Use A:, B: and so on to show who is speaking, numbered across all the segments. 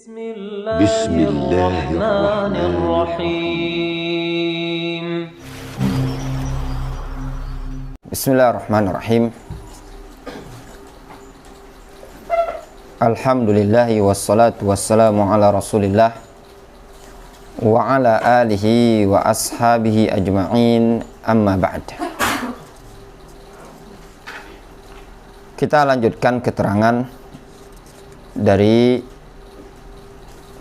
A: Bismillahirrahmanirrahim.
B: Bismillahirrahmanirrahim. Alhamdulillahi wassalatu wassalamu ala rasulillah wa ala alihi wa ashabihi ajma'in, amma ba'd. Kita lanjutkan keterangan dari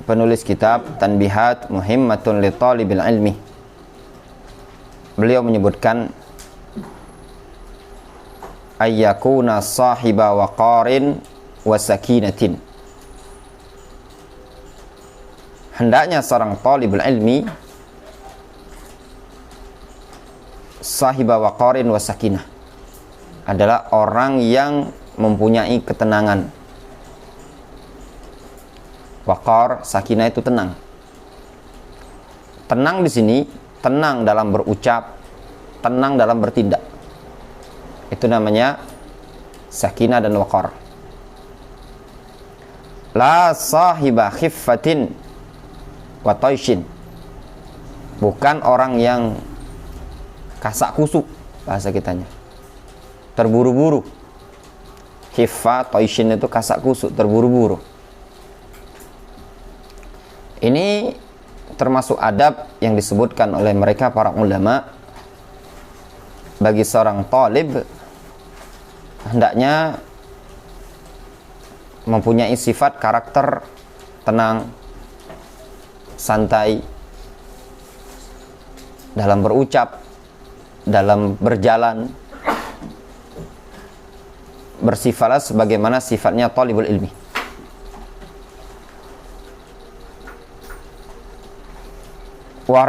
B: penulis kitab Tanbihat Muhimmatun li Talibil Ilmi. Beliau menyebutkan ayyakuna sahiba waqarin wa sakinatin. Hendaknya seorang talibul ilmi sahiba waqarin wa sakinah, adalah orang yang mempunyai ketenangan. Waqar, sakinah itu tenang. Tenang di sini, tenang dalam berucap, tenang dalam bertindak. Itu namanya sakinah dan waqar. La sahiba khiffatin wa taishin. Bukan orang yang kasak kusuk, bahasa kitanya, terburu-buru. Khiffa, taishin itu kasak kusuk, terburu-buru. Ini termasuk adab yang disebutkan oleh mereka para ulama. Bagi seorang talib hendaknya mempunyai sifat karakter tenang, santai dalam berucap, dalam berjalan. Bersifatlah sebagaimana sifatnya talibul ilmi. Wa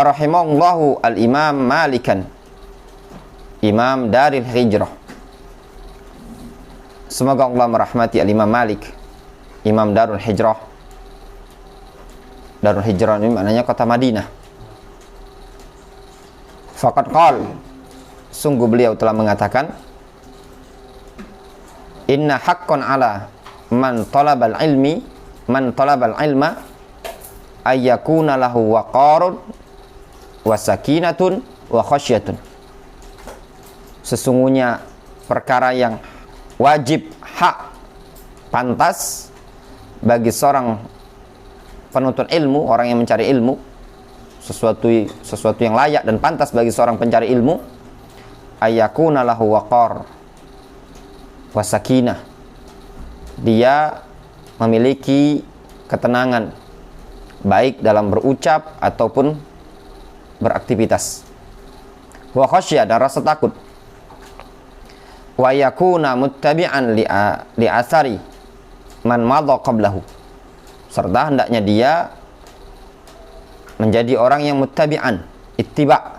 B: rahimallahu al-imam Malikan, imam Daril Hijrah. Semoga Allah merahmati al-imam Malik, imam Darul Hijrah. Darul Hijrah ini maknanya kota Madinah. Faqad qal, sungguh beliau telah mengatakan, inna haqqan ala man talabal ilma ayyakuna lahu waqarun wa sakinatun wa khasyatun. Sesungguhnya perkara yang wajib, hak, pantas bagi seorang penuntut ilmu, orang yang mencari ilmu, sesuatu yang layak dan pantas bagi seorang pencari ilmu, ayyakuna lahu waqar wa sakinah. Dia memiliki ketenangan, baik dalam berucap ataupun beraktivitas. Wa khasyah, dan rasa takut. Wa yakuna muttabi'an li athari man madha qablahu. Serta hendaknya dia menjadi orang yang muttabi'an, ittiba'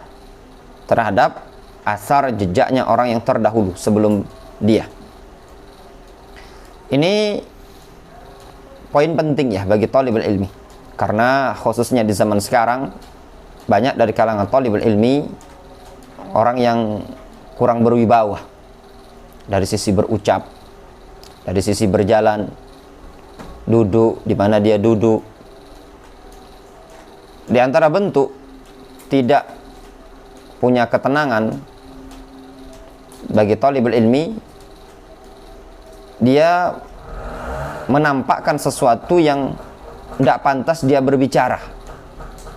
B: terhadap asar, jejaknya orang yang terdahulu sebelum dia. Ini poin penting ya bagi talibul ilmi. Karena khususnya di zaman sekarang banyak dari kalangan talibul ilmi orang yang kurang berwibawa dari sisi berucap, dari sisi berjalan, duduk di mana dia duduk. Di antara bentuk tidak punya ketenangan bagi talibul ilmi, dia menampakkan sesuatu yang tidak pantas dia berbicara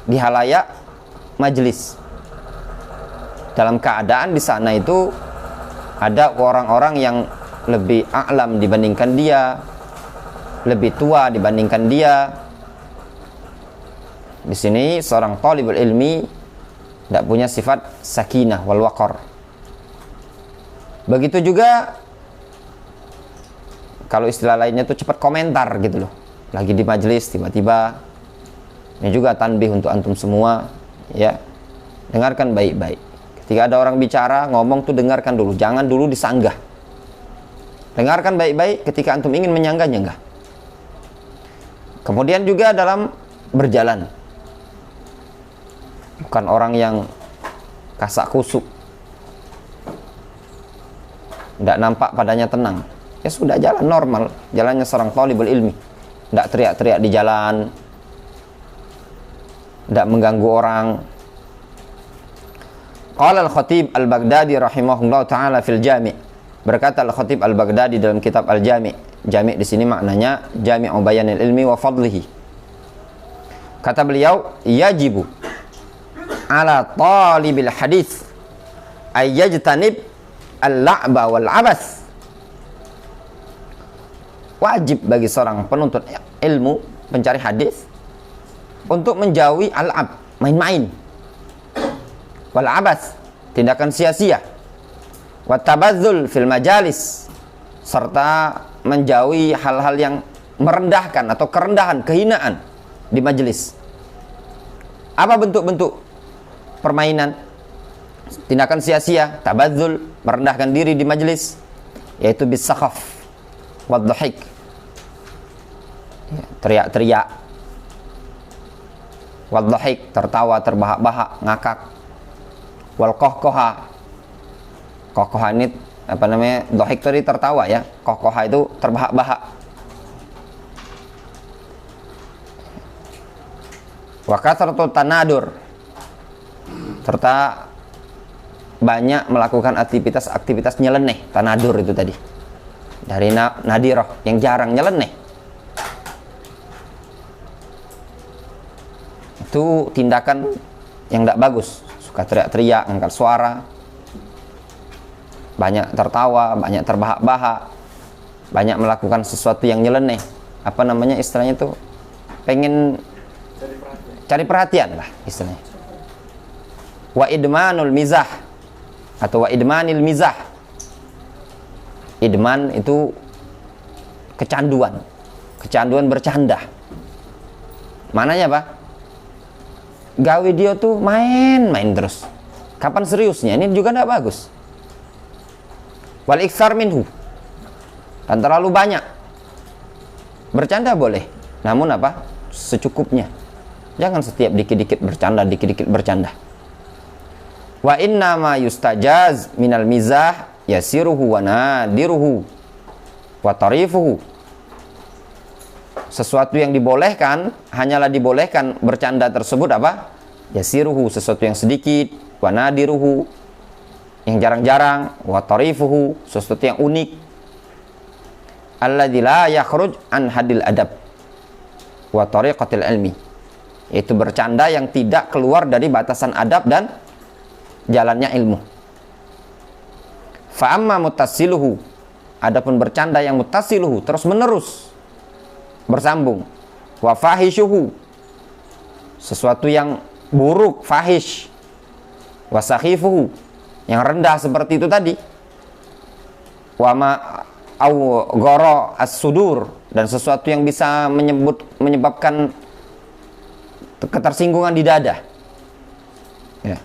B: di halayak majelis, dalam keadaan di sana itu ada orang-orang yang lebih a'lam dibandingkan dia, lebih tua dibandingkan dia. Di sini seorang talibul ilmi tidak punya sifat sakinah wal waqar. Begitu juga kalau istilah lainnya itu cepat komentar gitu loh. Lagi di majelis tiba-tiba, ini juga tanbih untuk antum semua ya, dengarkan baik-baik. Ketika ada orang bicara, ngomong tuh dengarkan dulu, jangan dulu disanggah. Dengarkan baik-baik, ketika antum ingin menyanggah-nyanggah. Kemudian juga dalam berjalan, bukan orang yang kasak kusuk, tidak nampak padanya tenang. Ya sudah, jalan normal, jalannya seorang talibul ilmi. tidak teriak-teriak di jalan, tidak mengganggu orang. Qala al-Khatib al-Baghdadi rahimahullah ta'ala fil Jami'. Berkata al-Khatib al-Baghdadi dalam kitab al-Jami'. Jami' di sini maknanya Jami'u Bayanil Ilmi wa Fadlihi. Kata beliau, yajibu ala talibil hadis ay yajtanib al-la'ba wal 'abas. Wajib bagi seorang penuntut ilmu, pencari hadis, untuk menjauhi al-'ab, main-main, wal 'abas, tindakan sia-sia, wa tabazzul fil majalis, serta menjauhi hal-hal yang merendahkan atau kerendahan, kehinaan di majelis. Apa bentuk-bentuk permainan, tindakan sia-sia, tabazzul, merendahkan diri di majelis? Yaitu bisakhaf wadhahik, teriak-teriak, wadhahik, tertawa, terbahak-bahak, ngakak, wal kohkoha. Kohkoha ini apa namanya? Dhahik tadi tertawa ya, kohkoha itu terbahak-bahak. Wa kathratu tanadur, serta banyak melakukan aktivitas nyeleneh. Tanadur itu tadi dari nadiroh, yang jarang nyeleneh. Itu tindakan yang tidak bagus. Suka teriak-teriak, angkat suara, banyak tertawa, banyak terbahak-bahak, banyak melakukan sesuatu yang nyeleneh. Apa namanya istilahnya itu? Pengen cari perhatian lah istilahnya. Wa idmanul mizah atau wa idmanil mizah. Idman itu kecanduan bercanda. Mananya apa? Gawe dia tuh main terus. Kapan seriusnya? Ini juga tidak bagus. Wal iktsar minhu, dan terlalu banyak. Bercanda boleh, namun apa? Secukupnya. Jangan setiap dikit-dikit bercanda. Wa inna ma yustajaz minal mizah yasiruhu wa nadiruhu wa tarifuhu. Sesuatu yang dibolehkan, hanyalah dibolehkan bercanda tersebut apa? Yasiruhu, sesuatu yang sedikit, wa nadiruhu, yang jarang-jarang, wa tarifuhu, sesuatu yang unik. Alladzi la yakhruj an hadil adab wa tariqatil ilmi. Itu bercanda yang tidak keluar dari batasan adab dan jalannya ilmu. Fa amma muttasiluhu, adapun bercanda yang muttasiluhu, terus menerus bersambung, wa fahishuhu, sesuatu yang buruk, fahish, wa sakhifuhu, yang rendah seperti itu tadi, wa ma au ghara as-sudur, dan sesuatu yang bisa menyebabkan ketersinggungan di dada, ya,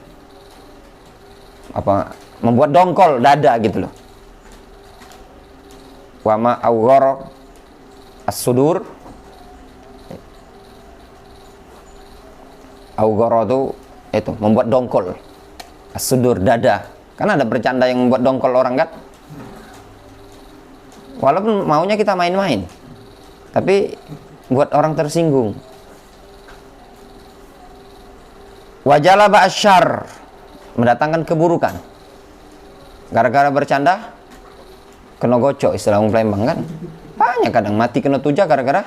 B: apa, membuat dongkol dada gitu loh. Wa ma au ghara as-sudur, au ghara itu membuat dongkol, as-sudur, dada. Kan ada bercanda yang membuat dongkol orang kan? Walaupun maunya kita main-main, tapi buat orang tersinggung. Wajalaba asyar, mendatangkan keburukan. Gara-gara bercanda kena gocok, istilah orang Palembang kan. Banyak kadang mati kena tuja gara-gara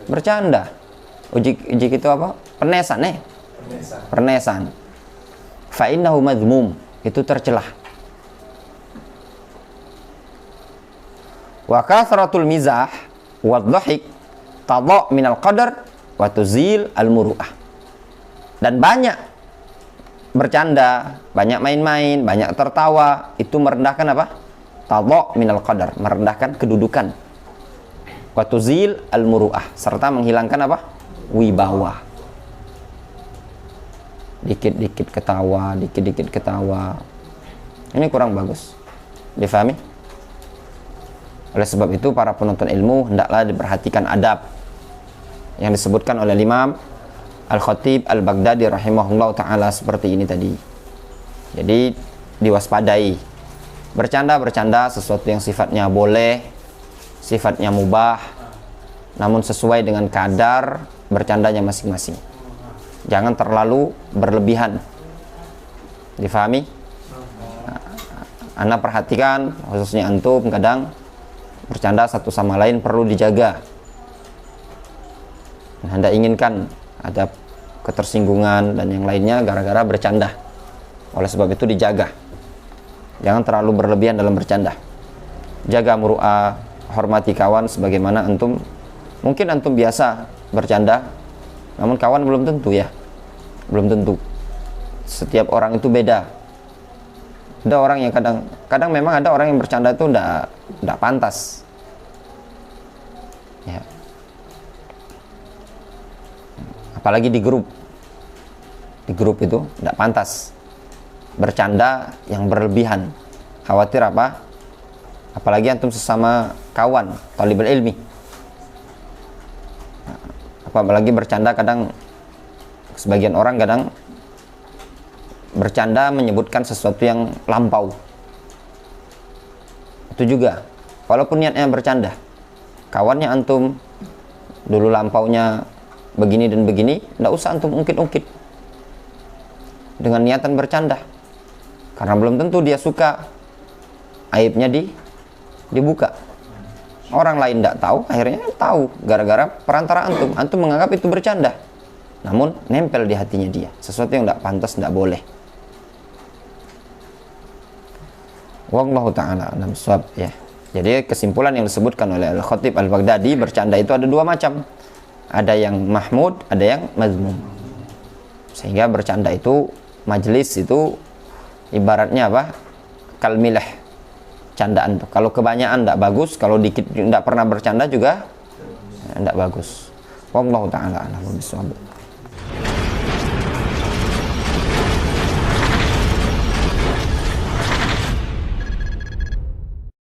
B: bercanda. Uji itu apa? Penesan. Pernesan. Fa innahu madhmum, itu tercelah. Wa kathratul mizah wa dhahik tadha' minal qadar wa tuzil al muru'ah. Dan banyak bercanda, banyak main-main, banyak tertawa, itu merendahkan apa? Tadha' minal qadar, merendahkan kedudukan. Wa tuzil al muru'ah, serta menghilangkan apa? Wibawa. Dikit-dikit ketawa. Ini kurang bagus. Difahami? Oleh sebab itu para penuntut ilmu hendaklah diperhatikan adab yang disebutkan oleh Imam Al-Khatib Al-Baghdadi rahimahullah ta'ala seperti ini tadi. Jadi diwaspadai. Bercanda sesuatu yang sifatnya boleh, sifatnya mubah, namun sesuai dengan kadar bercandanya masing-masing. Jangan terlalu berlebihan. Difahami? Anda perhatikan, khususnya antum kadang bercanda satu sama lain perlu dijaga. Anda inginkan ada ketersinggungan dan yang lainnya gara-gara bercanda. Oleh sebab itu dijaga. Jangan terlalu berlebihan dalam bercanda. Jaga muru'ah, hormati kawan sebagaimana mungkin antum biasa bercanda, namun kawan belum tentu ya. Belum tentu. Setiap orang itu beda. Ada orang yang kadang memang ada orang yang bercanda itu enggak pantas. Ya. Apalagi di grup. Di grup itu enggak pantas bercanda yang berlebihan. Khawatir apa? Apalagi antum sesama kawan talibul ilmi. Apalagi bercanda kadang sebagian orang kadang bercanda menyebutkan sesuatu yang lampau. Itu juga walaupun niatnya bercanda, kawannya antum dulu lampaunya begini dan begini, tidak usah antum ungkit-ungkit dengan niatan bercanda, karena belum tentu dia suka aibnya dibuka. Orang lain tidak tahu, akhirnya tahu gara-gara perantara antum menganggap itu bercanda, namun nempel di hatinya dia sesuatu yang tidak pantas, tidak boleh. Wallahu ta'ala a'lam bishawab, ya. Jadi kesimpulan yang disebutkan oleh Al-Khatib Al-Baghdadi, bercanda itu ada dua macam. Ada yang mahmud, ada yang mazmum. Sehingga bercanda itu, majelis itu ibaratnya apa? Kalmilah, candaan tuh. Kalau kebanyakan tidak bagus, kalau dikit tidak pernah bercanda juga tidak bagus. Wallahu ta'ala a'lam bishawab.